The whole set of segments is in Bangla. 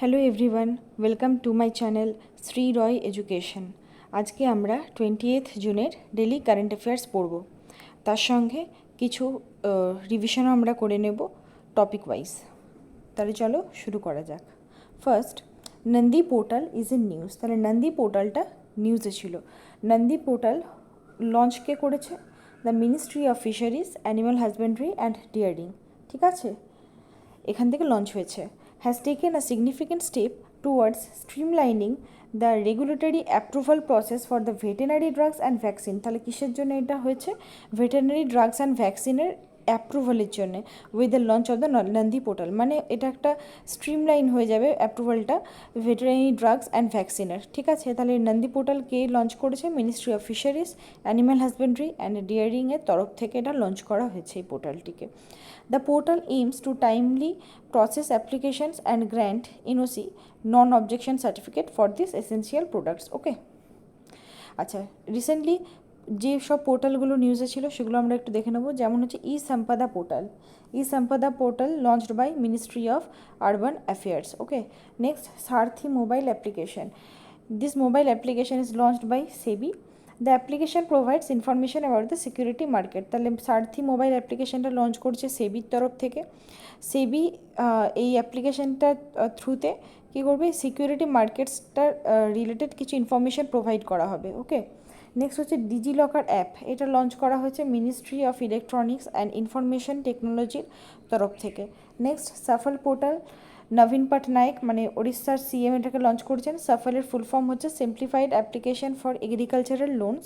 Hello everyone, welcome to my channel Shri Roy education. আজকে আমরা 28 জুনের ডেলি কারেন্ট অ্যাফেয়ার্স পড়ব। তার সঙ্গে কিছু রিভিশনও আমরা করে নেব টপিক ওয়াইজ। তাহলে চলো শুরু করা যাক। First, Nandi portal is in news. তাহলে নন্দী পোর্টালটা নিউজে ছিল। নন্দী পোর্টাল লঞ্চ কে করেছে? The ministry of fisheries, animal husbandry and dairying. ঠিক আছে, এখান থেকে লঞ্চ হয়েছে। Has taken a significant step towards streamlining the regulatory approval process for the veterinary drugs and vaccine. তাহলে কিসের জন্য এটা হয়েছে? ভেটেনারি ড্রাগস অ্যান্ড ভ্যাকসিনের অ্যাপ্রুভালের জন্য with the launch of the Nandi portal. মানে এটা একটা স্ট্রিমলাইন হয়ে যাবে অ্যাপ্রুভালটা ভেটেনারি ড্রাগস অ্যান্ড ভ্যাকসিনের। ঠিক আছে, তাহলে নন্দী পোর্টাল কে লঞ্চ করেছে? Ministry of fisheries, animal husbandry and ডিয়ারিংয়ের তরফ থেকে এটা লঞ্চ করা হয়েছে এই পোর্টালটিকে। The portal aims to timely process applications and grant NOC non-objection certificate for these essential products. Okay. আচ্ছা, রিসেন্টলি যে সব পোর্টালগুলো নিউজে ছিল সেগুলো আমরা একটু দেখে নেব। যেমন হচ্ছে e Sampada portal. E Sampada portal launched by ministry of urban affairs. Okay. Next, Sarathi mobile application. This mobile application is launched by SEBI. The application provides information about the security market. তাহলে সারথি মোবাইল অ্যাপ্লিকেশনটা লঞ্চ করছে সেবির তরফ থেকে। সেবি এই অ্যাপ্লিকেশনটার থ্রুতে কী করবে? সিকিউরিটি মার্কেটসটার রিলেটেড কিছু ইনফরমেশান প্রোভাইড করা হবে। ওকে। নেক্সট হচ্ছে ডিজি লকার অ্যাপ। এটা লঞ্চ করা হয়েছে ministry of electronics and information টেকনোলজির তরফ থেকে। Next, SAFAL portal. নবীন পটনায়ক মানে ওড়িশার সিএম এটাকে লঞ্চ করেছেন। সাফলের ফুল ফর্ম হচ্ছে simplified application for agricultural loans.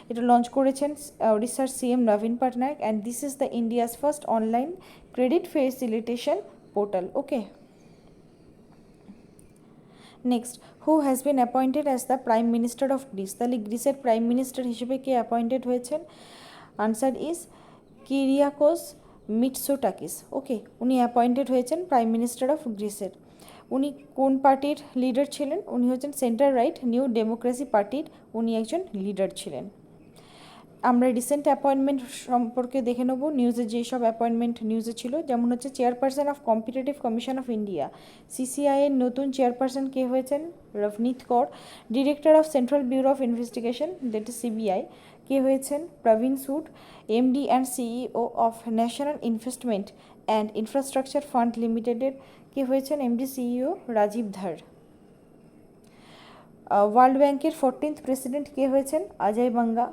এটা লঞ্চ করেছেন ওড়িশার সিএম নবীন Patnaik and this is the India's first online credit facilitation portal. Okay. Next, who has been appointed as the prime minister of Greece. তাহলে গ্রিসের প্রাইম মিনিস্টার হিসেবে কে অ্যাপয়েন্টেড হয়েছেন? Answer is Kyriakos Mitsotakis. Okay, উনি অ্যাপয়েন্টেড হয়েছেন প্রাইম মিনিস্টার অফ গ্রিসের। উনি কোন পার্টির লিডার ছিলেন? উনি হচ্ছেন সেন্টার রাইট নিউ ডেমোক্রেসি পার্টির উনি একজন লিডার ছিলেন। আমরা রিসেন্ট অ্যাপয়েন্টমেন্ট সম্পর্কে দেখে নেব নিউজে যেসব অ্যাপয়েন্টমেন্ট নিউজে ছিল। যেমন হচ্ছে chairperson of competitive commission of India, সিসিআইয়ের নতুন চেয়ারপারসন কে হয়েছেন? Ravneet Kaur. Director of central bureau of investigation that is CBI কে হয়েছেন? Praveen Sood. MD and CEO of national investment and infrastructure fund লিমিটেডের কে হয়েছেন? এমডি সিইও রাজীব ধার। ওয়ার্ল্ড ব্যাংকের 14th প্রেসিডেন্ট কে হয়েছেন? অজয় বাঙ্গা।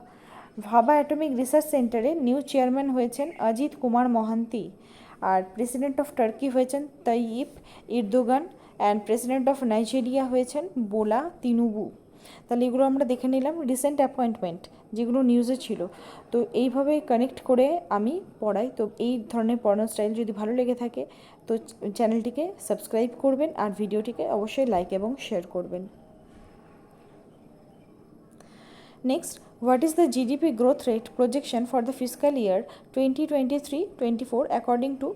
ভাবা অ্যাটমিক রিসার্চ সেন্টারের নিউ চেয়ারম্যান হয়েছেন অজিত কুমার মহান্তি। আর প্রেসিডেন্ট অফ টার্কি হয়েছেন Tayyip Erdogan and president of Nigeria হয়েছেন বোলা তিনুবু। তাহলে এগুলো আমরা দেখে নিলাম রিসেন্ট অ্যাপয়েন্টমেন্ট যেগুলো নিউজে ছিল। তো এইভাবে কানেক্ট করে আমি পড়াই। তো এই ধরনের পড়ানোর স্টাইল যদি ভালো লেগে থাকে তো চ্যানেলটিকে সাবস্ক্রাইব করবেন আর ভিডিওটিকে অবশ্যই লাইক এবং শেয়ার করবেন। Next, what is the GDP growth rate projection for the fiscal year 2023-24 according to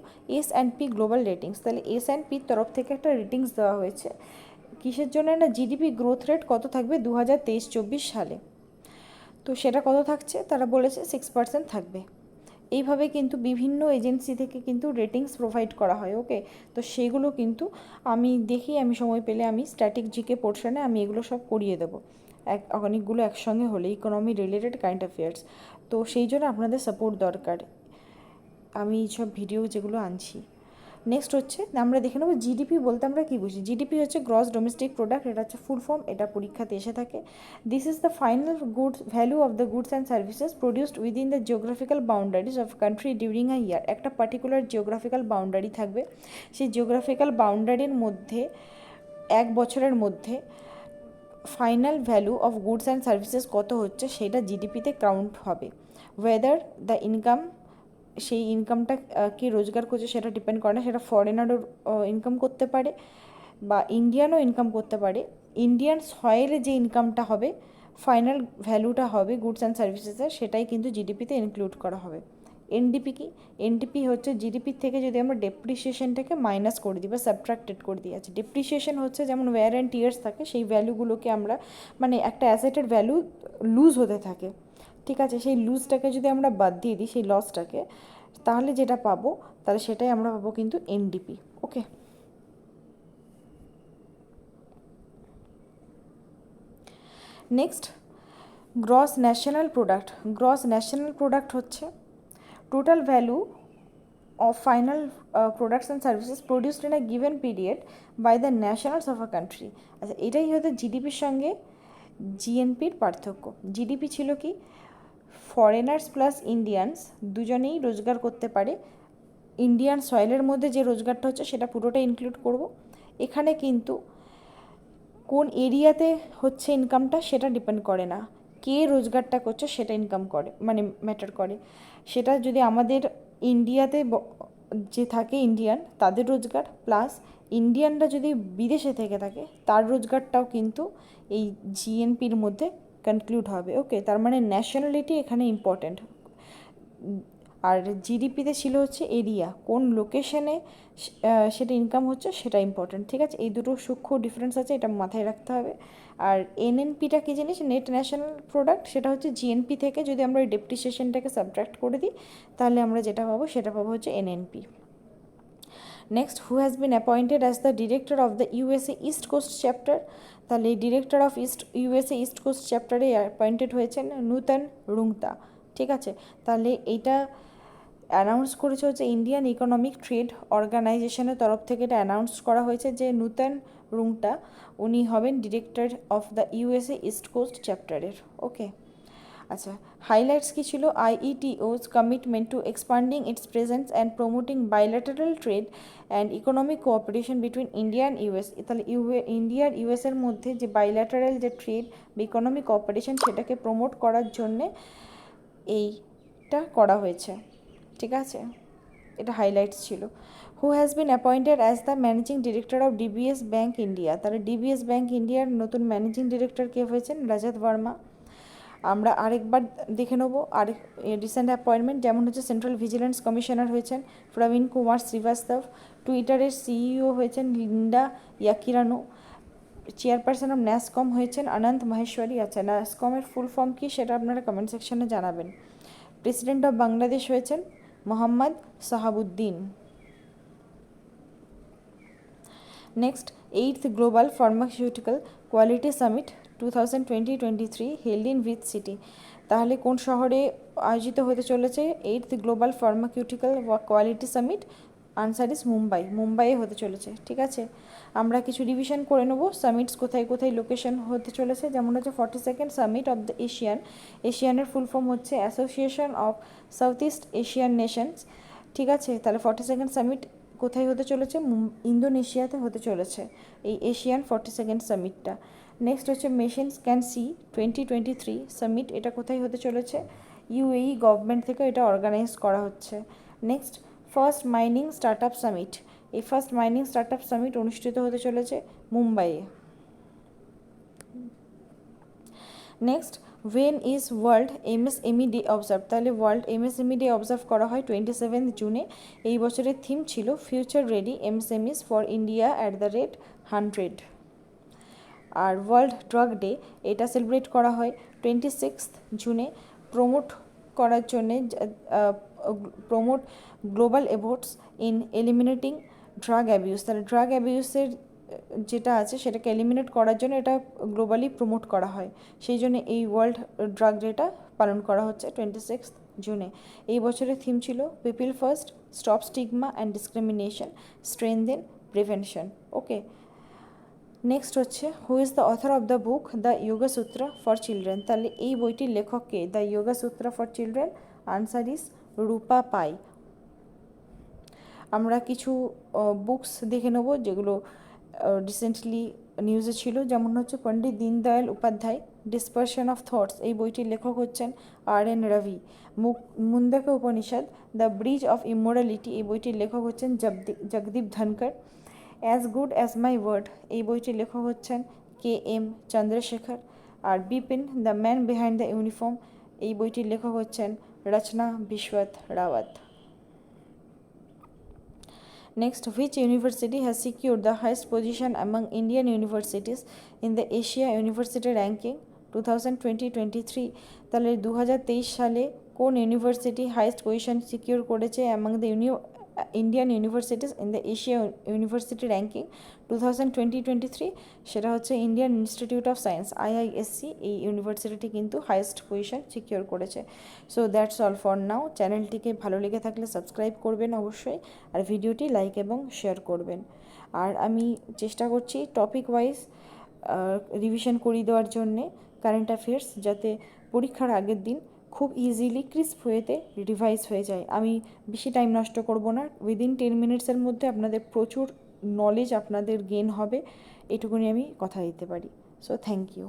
S&P Global Ratings? তাহলে S&P তরফ থেকে একটা রেটিংস দেওয়া হয়েছে কিসের জন্য? না, জিডিপি গ্রোথ রেট কত থাকবে 2023-24 সালে। তো সেটা কত থাকছে? তারা বলেছে 6% থাকবে। এইভাবে কিন্তু বিভিন্ন এজেন্সি থেকে কিন্তু রেটিংস প্রোভাইড করা হয়। ওকে, তো সেগুলো কিন্তু আমি দেখি, আমি সময় পেলে আমি স্ট্যাটিক জিকে পোর্শনে আমি এগুলো সব করিয়ে দেবো অনেকগুলো একসঙ্গে হলে ইকোনমি রিলেটেড কারেন্ট অ্যাফেয়ার্স। তো সেই জন্য আপনাদের সাপোর্ট দরকার আমি এইসব ভিডিও যেগুলো আনছি। নেক্সট হচ্ছে আমরা দেখে নেবো জিডিপি বলতে আমরা কী বুঝি। জিডিপি হচ্ছে গ্রস ডোমেস্টিক প্রোডাক্ট, এটা হচ্ছে ফুল ফর্ম, এটা পরীক্ষাতে এসে থাকে। This is the final goods value of the goods and services produced within the geographical boundaries of country during a year. একটা পার্টিকুলার জিওগ্রাফিক্যাল বাউন্ডারি থাকবে, সেই জিওগ্রাফিক্যাল বাউন্ডারির মধ্যে এক বছরের মধ্যে final value of goods and services কত হচ্ছে সেটা জিডিপিতে কাউন্ট হবে। ওয়েদার দ্য ইনকাম, সেই ইনকামটা কি রোজগার করছে সেটা ডিপেন্ড করে না, সেটা ফরেনারও ইনকাম করতে পারে বা ইন্ডিয়ানও ইনকাম করতে পারে। ইন্ডিয়ান সয়েলে যে ইনকামটা হবে, ফাইনাল ভ্যালুটা হবে গুডস অ্যান্ড সার্ভিসেসের, সেটাই কিন্তু জিডিপিতে ইনক্লুড করা হবে। এনডিপি কি? এনডিপি হচ্ছে জিডিপির থেকে যদি আমরা ডেপ্রিসিয়েশনটাকে মাইনাস করে দিই বা সাবট্রাক্টেড করে দিই। আছে ডেপ্রিসিয়েশন হচ্ছে যেমন ওয়্যার অ্যান্ড টিয়ার্স থাকে, সেই ভ্যালুগুলোকে আমরা মানে একটা অ্যাসেটের ভ্যালু লুজ হতে থাকে, ঠিক আছে, সেই লুজটাকে যদি আমরা বাদ দিয়ে দিই সেই লসটাকে, তাহলে যেটা পাবো তাহলে সেটাই আমরা পাবো কিন্তু NDP. Okay. Next gross national product. Gross national product হচ্ছে total value of final products and services produced in a given period by the nationals of a country। আচ্ছা, এটাই হয়তো জিডিপির সঙ্গে জিএনপির পার্থক্য। জিডিপি ছিল কি, ফরেনার্স প্লাস ইন্ডিয়ানস দুজনেই রোজগার করতে পারে, ইন্ডিয়ান সয়েলের মধ্যে যে রোজগারটা হচ্ছে সেটা পুরোটা ইনক্লুড করব। এখানে কিন্তু কোন এরিয়াতে হচ্ছে ইনকামটা সেটা ডিপেন্ড করে না, কে রোজগারটা করছে সেটা ইনকাম করে, মানে ম্যাটার করে। সেটা যদি আমাদের ইন্ডিয়াতে যে থাকে ইন্ডিয়ান তাদের রোজগার, প্লাস ইন্ডিয়ানরা যদি বিদেশে থেকে থাকে তার রোজগারটাও কিন্তু এই জিএনপির মধ্যে কনক্লুড হবে। ওকে, তার মানে ন্যাশনালিটি এখানে ইম্পর্ট্যান্ট। আর জিডিপিতে ছিল হচ্ছে এরিয়া, কোন লোকেশনে সেটা ইনকাম হচ্ছে সেটা ইম্পর্ট্যান্ট। ঠিক আছে, এই দুটো সূক্ষ্ম ডিফারেন্স আছে, এটা মাথায় রাখতে হবে। আর এনএনপিটা কী জিনিস, নেট ন্যাশনাল প্রোডাক্ট, সেটা হচ্ছে জিএনপি থেকে যদি আমরা ওই ডেপ্রিসিয়েশনটাকে সাবট্রাক্ট করে দিই তাহলে আমরা যেটা পাবো সেটা পাবো হচ্ছে NNP. Next, who has been appointed as the director of the USA east coast chapter. তাহলে এই director of USA east coast চ্যাপ্টারে অ্যাপয়েন্টেড হয়েছেন নূতন রুংতা। ঠিক আছে, তাহলে এইটা অ্যানাউন্স করেছে হচ্ছে ইন্ডিয়ান ইকোনমিক ট্রেড অর্গানাইজেশনের তরফ থেকে, এটা অ্যানাউন্স করা হয়েছে যে নূতন রুংটা উনি হবেন director of the USA east coast চ্যাপ্টারের। ওকে, আচ্ছা, হাইলাইটস কী ছিল, IETO's commitment to expanding its presence and promoting bilateral trade and economic cooperation between India and US. তাহলে ইন্ডিয়া আর ইউএসের মধ্যে যে বাইল্যাটারাল যে ট্রেড বা ইকোনমিক কোঅপারেশন সেটাকে প্রমোট করার জন্যে এইটা করা হয়েছে। ঠিক আছে, এটা হাইলাইটস ছিল। হু has been appointed as the managing director of DBS bank India. তাহলে ডিবিএস ব্যাঙ্ক ইন্ডিয়ার নতুন ম্যানেজিং ডিরেক্টর কে হয়েছেন, রজত ভার্মা। আমরা আরেকবার দেখে নেবো আরেক রিসেন্ট অ্যাপয়েন্টমেন্ট, যেমন হচ্ছে সেন্ট্রাল ভিজিলেন্স কমিশনার হয়েছেন প্রবীণ কুমার শ্রীবাস্তব, টুইটারের সিইও হয়েছেন লিন্ডা ইয়াকিরানো, চেয়ারপারসন অফ ন্যাসকম হয়েছেন অনন্ত মাহেশ্বরী। আচ্ছা, ন্যাসকমের ফুল ফর্ম কী সেটা আপনারা কমেন্ট সেকশনে জানাবেন। প্রেসিডেন্ট অফ বাংলাদেশ হয়েছেন Mohammed Shahabuddin. Next, 8th global pharmaceutical quality summit 2020-23 held in which city. তাহলে কোন শহরে আয়োজিত হতে চলেছে 8th global pharmaceutical quality summit? Answer is Mumbai. মুম্বাইয়ে হতে চলেছে। ঠিক আছে, আমরা কিছু রিভিশন করে নেব সামিটস কোথায় কোথায় লোকেশন হতে চলেছে। যেমন হচ্ছে 42nd সামিট অফ দ্য এশিয়ানের ফুল ফর্ম হচ্ছে association of south east Asian nations. ঠিক আছে, তাহলে 42nd সামিট কোথায় হতে চলেছে? ইন্দোনেশিয়াতে হতে চলেছে এই এশিয়ান 42nd সামিটটা। নেক্সট হচ্ছে মেশিনস ক্যান সি 2023 সামিট, এটা কোথায় হতে চলেছে? ইউএই গভর্নমেন্ট থেকে এটা অর্গানাইজ করা হচ্ছে। Next, first mining start up summit, এই first mining start up summit অনুষ্ঠিত হতে চলেছে মুম্বাইয়ে। Next, when is world MSME day observe? তাহলে ওয়ার্ল্ড এমএসএমই ডে অবজার্ভ করা হয় 27 জুনে। এই বছরের থিম ছিল future ready MSMEs for India @100। আর ওয়ার্ল্ড ড্রাগ ডে এটা সেলিব্রেট করা হয় 26 জুনে, প্রমোট করার জন্যে promote global efforts in eliminating drug abuse. তাহলে ড্রাগ অ্যাবিউসের যেটা আছে সেটাকে এলিমিনেট করার জন্য এটা গ্লোবালি প্রমোট করা হয়, সেই জন্য এই ওয়ার্ল্ড ড্রাগ ডেটা পালন করা হচ্ছে 26 জুনে। এই বছরের থিম ছিল people first, stop stigma and discrimination, strengthen prevention. Okay, next হচ্ছে who is the author of the book the Yoga Sutra for children? তাহলে এই বইটির লেখককে, the Yoga Sutra for children, answer is রূপা পাই। আমরা কিছু বুকস দেখে নেব যেগুলো রিসেন্টলি নিউজে ছিল, যেমন হচ্ছে Pandit Deendayal Upadhyay dispersion of thoughts, এই বইটির লেখক হচ্ছেন R N. Ravi. Mundaka Upanishad the bridge of immorality, এই বইটির লেখক হচ্ছেন Jagdeep Dhankhar. As good as my word, এই বইটির লেখক হচ্ছেন কে.এম. চন্দ্রশেখর। আর Bipin the man behind the uniform, এই বইটির লেখক হচ্ছেন রচনা বিশ্বত Rawat. Next, which university has secured the highest position among Indian universities in the Asia University Ranking 2020-23? তাহলে 2023 সালে কোন ইউনিভার্সিটি হাইয়েস্ট পজিশন সিকিউর করেছে among the Indian universities in the Asia university ranking 2020-23, সেটা হচ্ছে Indian institute of science IISc, এই ইউনিভার্সিটি কিন্তু হাইয়েস্ট পজিশন সিকিওর করেছে। So that's all for now. চ্যানেলটিকে ভালো লেগে থাকলে সাবস্ক্রাইব করবেন অবশ্যই, আর ভিডিওটি লাইক এবং শেয়ার করবেন। আর আমি চেষ্টা করছি টপিক ওয়াইজ রিভিশন করিয়ে দেওয়ার জন্যে কারেন্ট অ্যাফেয়ার্স, যাতে পরীক্ষার আগের দিন খুব ইজিলি ক্রিস্প ওয়েতে রিভাইজ হয়ে যায়। আমি বেশি টাইম নষ্ট করব না, উইদিন 10 মিনিটসের মধ্যে আপনাদের প্রচুর নলেজ আপনাদের গেইন হবে, এটুকুনি আমি কথা দিতে পারি। So thank you.